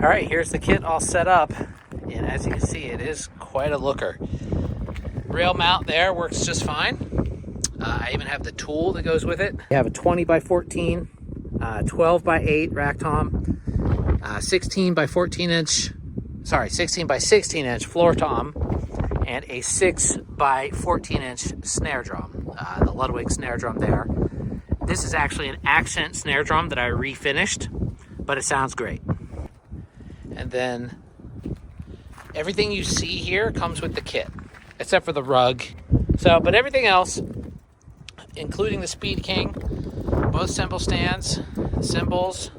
All right, here's the kit all set up, and as you can see, it is quite a looker. Rail mount there works just fine. I even have the tool that goes with it. You have a 20 by 14, 12 by 8 rack tom, 16 by 14 inch, 16 by 16 inch floor tom, and a 6 by 14 inch snare drum, the Ludwig snare drum there. This is actually an accent snare drum that I refinished, but it sounds great. And then everything you see here comes with the kit, except for the rug. So, but everything else, including the Speed King, both cymbal stands, cymbals,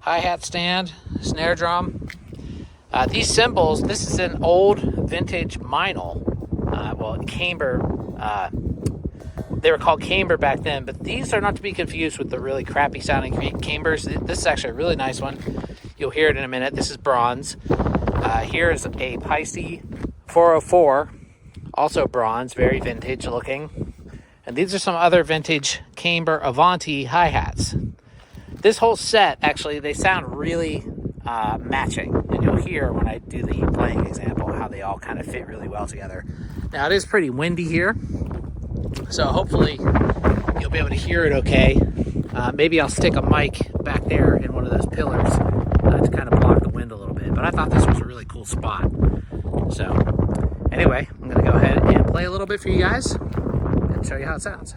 hi-hat stand, snare drum. These cymbals, this is an old vintage Meinl, camber. They were called camber back then, but these are not to be confused with the really crappy sounding cambers. This is actually a really nice one. You'll hear it in a minute. This is bronze. Here's a Pisces 404, also bronze, very vintage looking. And these are some other vintage camber Avanti hi-hats. This whole set, actually, they sound really matching. And you'll hear when I do the playing example how they all kind of fit really well together. Now, it is pretty windy here, so hopefully you'll be able to hear it okay. Maybe I'll stick a mic back there in one of those pillars to kind of block the wind a little bit. But I thought this was a really cool spot. So anyway, I'm going to go ahead and play a little bit for you guys and show you how it sounds.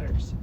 matters.